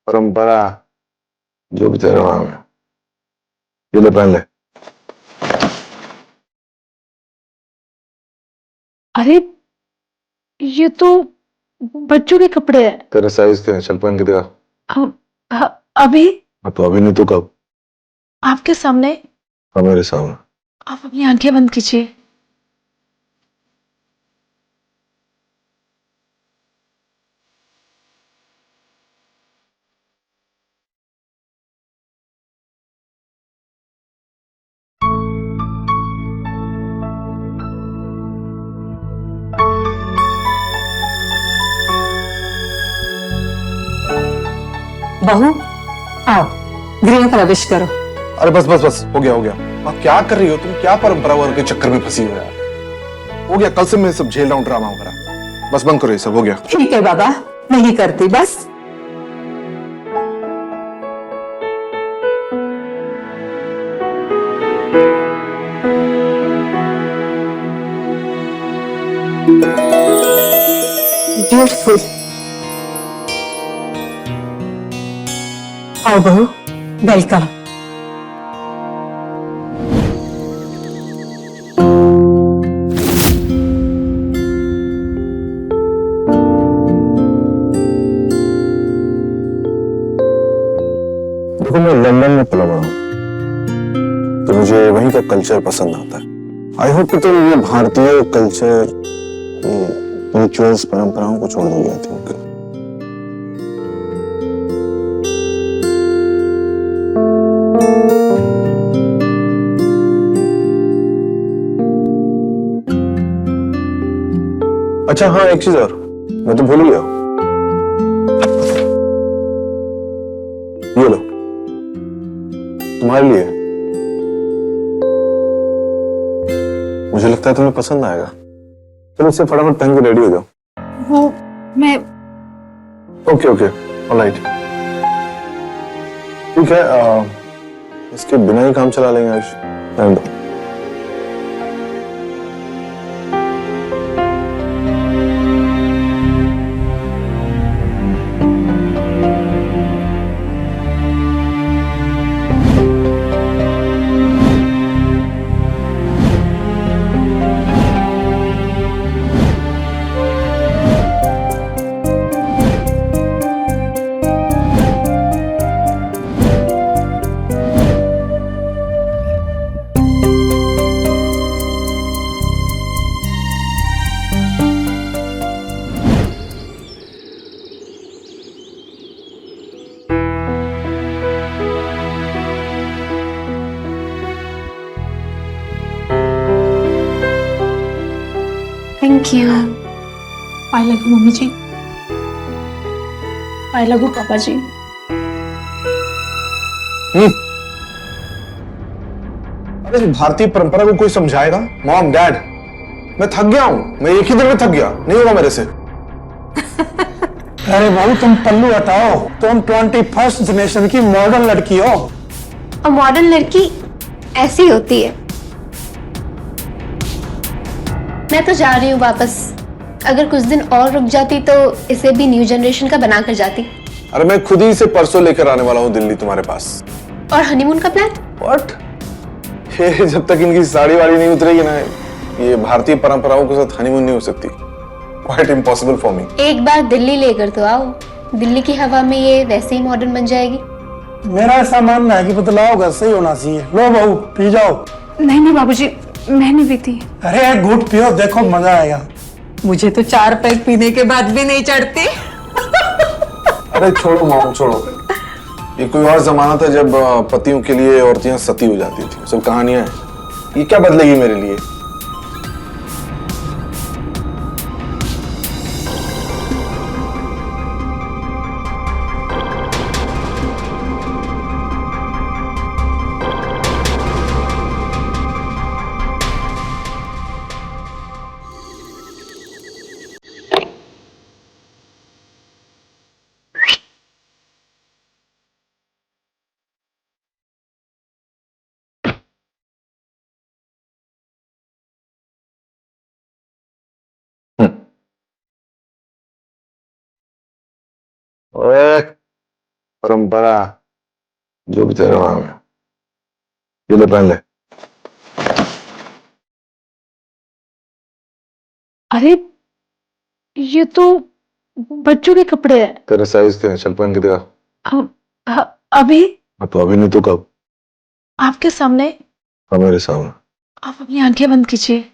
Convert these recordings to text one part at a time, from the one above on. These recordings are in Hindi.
परंपरा जो भी तेरा नाम है, ये ले पहन ले। अरे ये तो बच्चों के कपड़े हैं। तेरे साइज के हैं, चल पहन के दिखा। अभी तो अभी नहीं तो कब? आपके सामने। हाँ, मेरे सामने। आप अपनी आंखें बंद कीजिए। बहू, आओ गृह प्रवेश करो। अरे बस बस बस, हो गया हो गया। आप क्या कर रही हो? तुम क्या परंपरा वर्ग के चक्कर में फंसी हो यार? हो गया, कल से मैं सब झेल रहा हूँ ड्रामा वगैरह। बस बंद करो, ये सब हो गया। ठीक है बाबा, नहीं करती बस। ब्यूटीफुल। आओ बहू, वेलकम। देखो, मैं लंदन में पला बड़ा हूँ, तो मुझे वहीं का कल्चर पसंद आता है। आई होप कि तुम ये भारतीय कल्चर, रिचुअल्स, परंपराओं को छोड़ दोगे। आई थिंक अच्छा, हाँ, एक चीज और मैं तो भूल गया। ये लो, तुम्हारे लिए। मुझे लगता है तुम्हें पसंद आएगा। चलो इससे फटाफट पहन के रेडी हो जाओ। वो मैं ओके ओके, ऑलराइट, ठीक है। इसके बिना ही काम चला लेंगे आज। पहन दो। Thank you. I love you mummy ji. I love you papa ji. अरे भारतीय परंपरा को कोई समझाएगा? मॉम, डैड, मैं थक गया हूं। मैं एक ही दिन में थक गया, नहीं होगा मेरे से। अरे बाबू, तुम पल्लू हटाओ। तुम 21st जनरेशन की मॉडर्न लड़की हो। और मॉडर्न लड़की ऐसी होती है। मैं तो जा रही हूँ वापस। अगर कुछ दिन और रुक जाती तो इसे भी न्यू जनरेशन का बनाकर जाती। अरे मैं खुद ही से परसों लेकर आने वाला हूँ दिल्ली तुम्हारे पास। और हनीमून का प्लान? व्हाट? ये जब तक इनकी साड़ी वाड़ी नहीं उतरेगी ना, ये भारतीय परंपराओं के साथ हनीमून नहीं हो सकती। Quite impossible for me. एक बार दिल्ली लेकर तो आओ। दिल्ली की हवा में ये वैसे ही मॉडर्न बन जाएगी। मेरा ऐसा मानना है कि बदलाव घर से ही होना चाहिए। लो बहू, पी जाओ। नहीं नहीं बाबूजी, मैं नहीं पीती। अरे एक घूंट पियो, देखो मजा आएगा। मुझे तो 4 पैक पीने के बाद भी नहीं चढ़ती। अरे छोड़ो मॉम, छोड़ो। ये कोई और जमाना था जब पतियों के लिए औरतें सती हो जाती थी। सब कहानियां हैं। ये क्या बदलेगी मेरे लिए? ओए, परंपरा, जो भी तेरा नाम है, ये ले पहन ले। अरे ये तो बच्चों के कपड़े हैं। तेरे साइज के हैं, चल पहन के दिखा। अभी तो अभी नहीं तो कब? आपके सामने। हाँ, मेरे सामने। आप अपनी आंखें बंद कीजिए।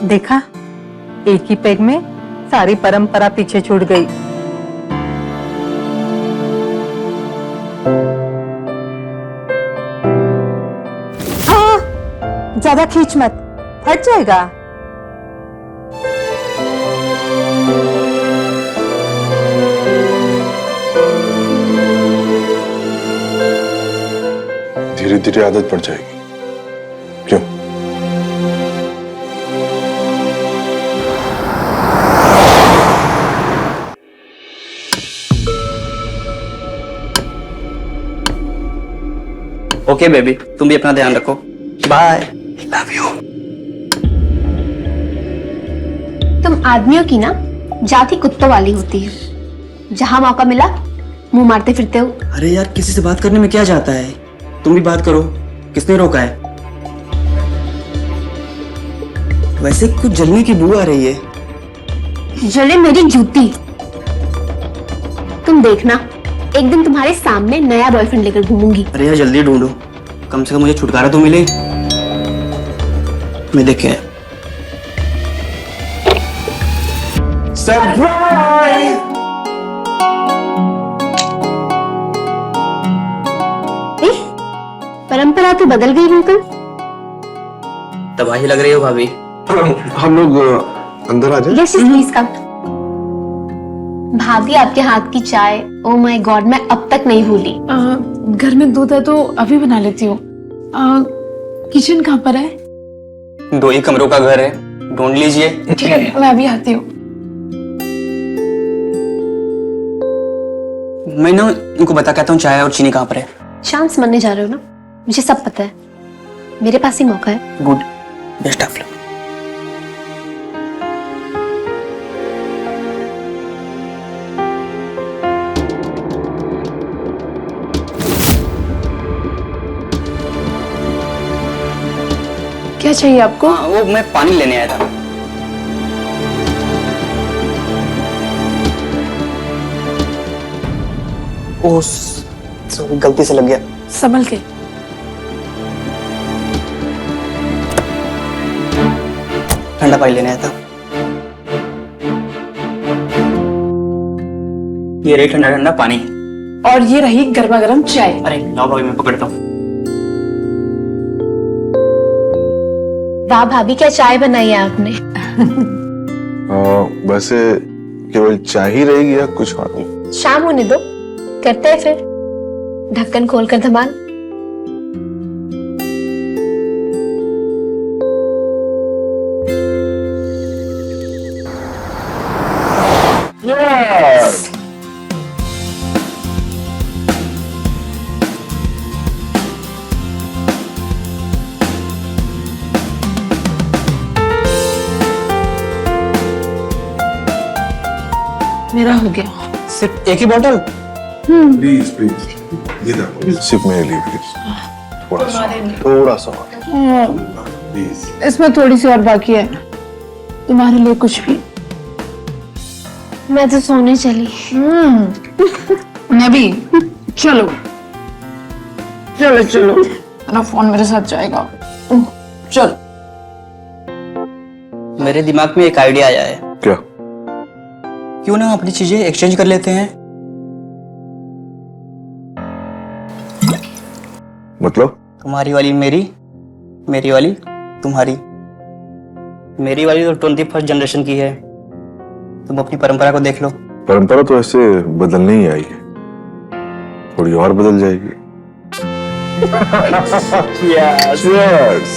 देखा, एक ही पेग में सारी परंपरा पीछे छूट गई। हाँ, ज्यादा खींच मत, हट जाएगा। धीरे धीरे आदत पड़ जाएगी। क्यों? ओके बेबी, तुम भी अपना ध्यान रखो। बाय। Love you. तुम आदमियों की ना जाति कुत्तों वाली होती है, जहां मौका मिला मुंह मारते फिरते हो। अरे यार, किसी से बात करने में क्या जाता है, तुम भी बात करो, किसने रोका है? वैसे कुछ जलने की बू आ रही है। जले मेरी जूती। तुम देखना, एक दिन तुम्हारे सामने नया बॉयफ्रेंड लेकर घूमूंगी। अरे यार जल्दी ढूंढो, कम से कम मुझे छुटकारा तो मिले। मैं देखे सरप्राइज! परंपरा तो बदल गई बिल्कुल। तबाही लग रही हो भाभी। हम लोग अंदर आ जाए। Yes please come. भाभी आपके हाथ की चाय, ओ माय गॉड, मैं अब तक नहीं भूली। घर में दूध है तो अभी बना लेती हूँ। किचन कहाँ पर है? 2 ही कमरों का घर है, ढूंढ लीजिए। ठीक है, मैं अभी आती हूँ। मैं ना इनको बता कहता हूँ चाय और चीनी कहाँ पर है। चांस मानने जा रहे हो ना, मुझे सब पता है। मेरे पास ही मौका है। Good, best of luck. क्या चाहिए आपको? हाँ, वो मैं पानी लेने आया था। ओह, सॉरी, गलती से लग गया। संभल के। ठंडा पानी लेने आया था। ये रही ठंडा ठंडा पानी। और ये रही गर्मा गर्म चाय। अरे लाओ भाभी, मैं पकड़ता हूँ। वाह भाभी, क्या चाय बनाई है आपने। वैसे केवल चाय ही रहेगी या कुछ और भी? शाम होने दो, करते हैं फिर। ढक्कन खोलकर धमाल। मेरा हो गया। सिर्फ एक ही बॉटल? प्लीज प्लीज, ये देखो, सिर्फ मेरे लिए प्लीज। थोड़ा सा प्लीज। इसमें थोड़ी सी और बाकी है, तुम्हारे लिए कुछ भी। मैं तो सोने चली। नबी चलो चलो चलो, मेरा फोन मेरे साथ जाएगा। चलो। मेरे दिमाग में एक आइडिया आया है। क्या? क्यों ना अपनी चीजें एक्सचेंज कर लेते हैं? मतलब? तुम्हारी वाली मेरी, मेरी वाली तुम्हारी। मेरी वाली तो 21st जनरेशन की है, तुम अपनी परंपरा को देख लो। परंपरा तो ऐसे बदलने ही आई है, थोड़ी और बदल जाएगी। Cheers.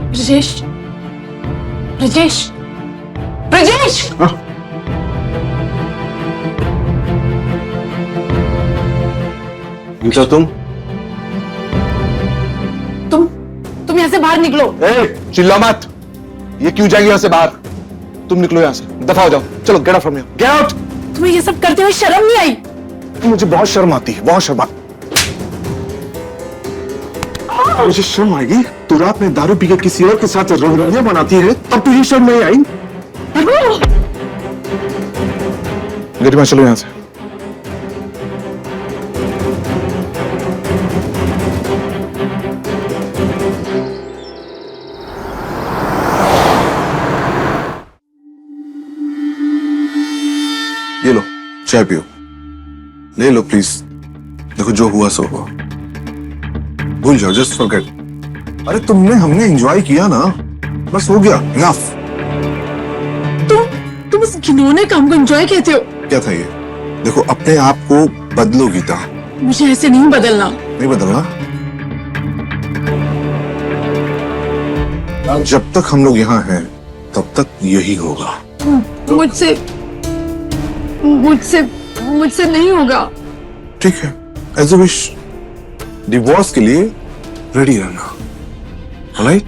ब्रजेश, ब्रजेश, ब्रजेश! गीता तुम यहाँ से बाहर निकलो। चिल्ला मत, ये क्यों जाएगी यहाँ से बाहर? तुम निकलो यहाँ से, दफा हो जाओ। चलो get out from here, get out. तुम्हें ये सब करते हुए शर्म नहीं आई? मुझे बहुत शर्म आती है, बहुत शर्म। मुझे शर्म आएगी? तू रात में दारू पी के किसी और के साथ रंगरलियां बनाती है, तब तुझे शर्म नहीं आई? गेट में चलो यहाँ से। ये लो चाय पियो, ले लो प्लीज। देखो जो हुआ सो हुआ, भूल जाओ, जस्ट फॉरगेट। अरे हमने एंजॉय किया ना, बस हो गया, इनफ। तुम उस घिनौने काम को एंजॉय कहते हो? क्या था ये? देखो अपने आप को बदलो गीता। मुझे ऐसे नहीं बदलना। नहीं बदलना? जब तक हम लोग यहाँ हैं तब तक यही होगा। मुझसे मुझसे मुझसे नहीं होगा। ठीक है, एज अ विश। डिवोर्स के लिए रेडी रहना, ऑलराइट?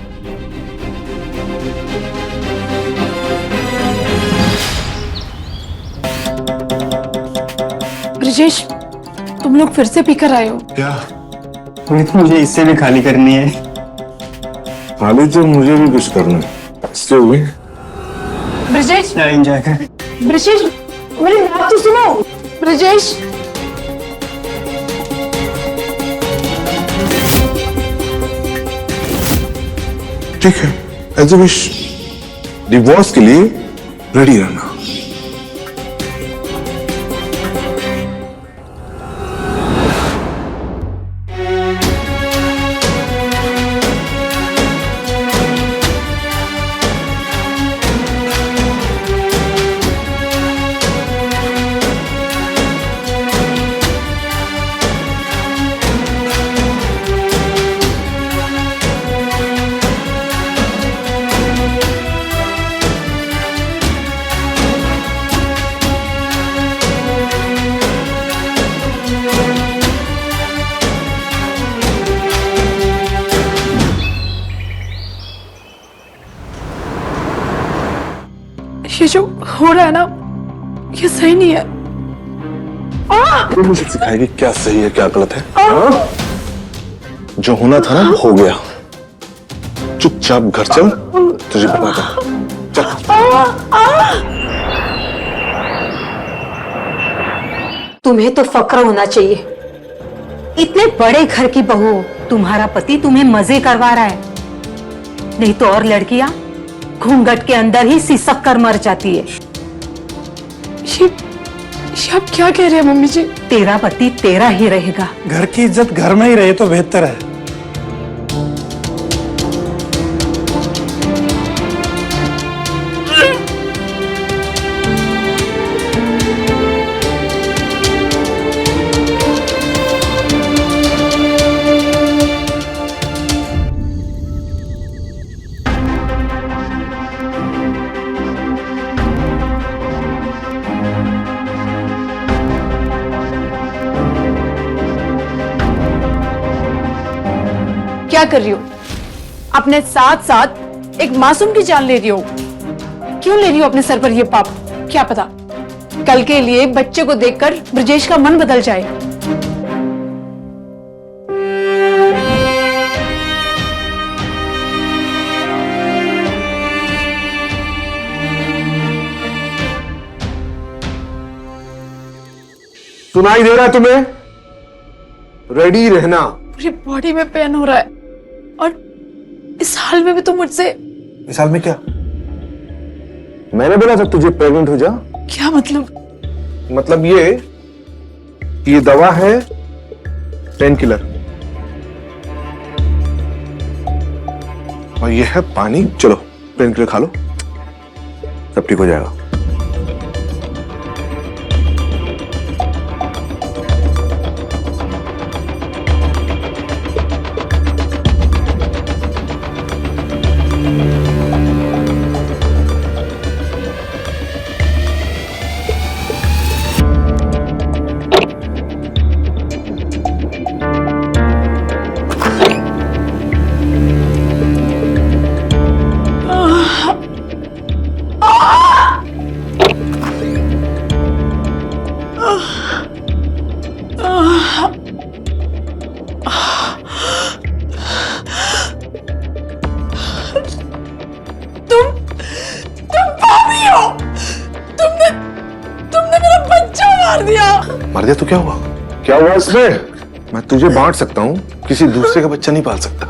ब्रजेश, तुम लोग फिर से पीकर आए हो? क्या? मुझे इससे भी खाली करनी है। खाली तो मुझे भी कुछ करना है। स्टे हुई। ब्रजेश, एंजॉय कर। ब्रजेश, मेरी बात तो सुनो। ब्रजेश, ठीक है, एज अ विश। डिवोर्स के लिए रेडी रहना। ये जो हो रहा है ना, ये सही नहीं है। तो मुझे सिखाएगी क्या सही है क्या गलत है? जो होना था ना हो गया। चुपचाप घर चल, तुझे बताता हूं। चल। तुम्हें तो फक्र होना चाहिए, इतने बड़े घर की बहू, तुम्हारा पति तुम्हें मजे करवा रहा है। नहीं तो और लड़कियां घूंघट के अंदर ही सिसक कर मर जाती है। ये आप क्या कह रहे हैं मम्मी जी? तेरा पति तेरा ही रहेगा। घर की इज्जत घर में ही रहे तो बेहतर है। क्या कर रही हो? अपने साथ साथ एक मासूम की जान ले रही हो। क्यों ले रही हो अपने सर पर ये पाप? क्या पता कल के लिए बच्चे को देखकर ब्रजेश का मन बदल जाए। सुनाई दे रहा है तुम्हें? रेडी रहना। पूरी बॉडी में पेन हो रहा है और इस हाल में भी तुम मुझसे। इस हाल में क्या? मैंने बोला था तुझे प्रेग्नेंट हो जा। क्या मतलब? मतलब ये दवा है पेन किलर और ये है पानी। चलो पेन किलर खा लो, सब ठीक हो जाएगा। मार दिया तो क्या हुआ? क्या हुआ इसमें? मैं तुझे बांट सकता हूं, किसी दूसरे का बच्चा नहीं पाल सकता।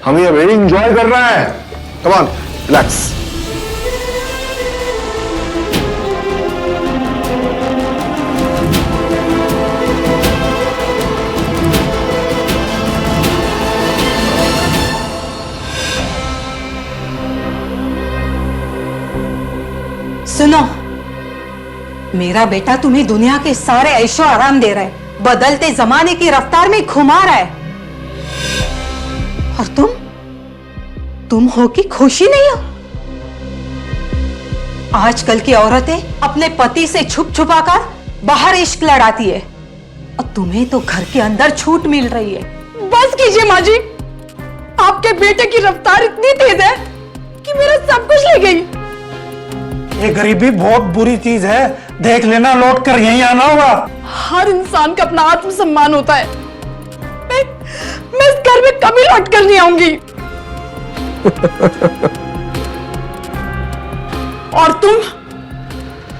हम ये वेडिंग एंजॉय कर रहा है। Come on, relax. सुनो, मेरा बेटा तुम्हें दुनिया के सारे ऐशो आराम दे रहा है, बदलते जमाने की रफ्तार में घुमा रहा है, और तुम हो कि खुशी नहीं हो? आजकल की औरतें अपने पति से छुप छुपाकर बाहर इश्क लड़ाती है, और तुम्हें तो घर के अंदर छूट मिल रही है। बस कीजिए माँ जी, आपके बेटे की रफ्तार इतनी तेज है कि मेरा सब कुछ ले गई। ये गरीबी बहुत बुरी चीज है, देख लेना लौट कर यहीं आना होगा। हर इंसान का अपना आत्मसम्मान होता है। मैं इस घर में कभी लौट कर नहीं आऊंगी। और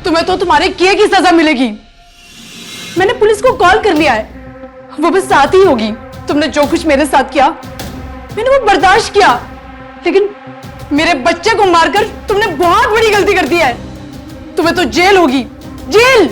तुम्हें तो तुम्हारे किए की सजा मिलेगी। मैंने पुलिस को कॉल कर लिया है, वो बस साथ ही होगी। तुमने जो कुछ मेरे साथ किया मैंने वो बर्दाश्त किया, लेकिन मेरे बच्चे को मारकर तुमने बहुत बड़ी गलती कर दी है। तुम्हें तो जेल होगी, जेल।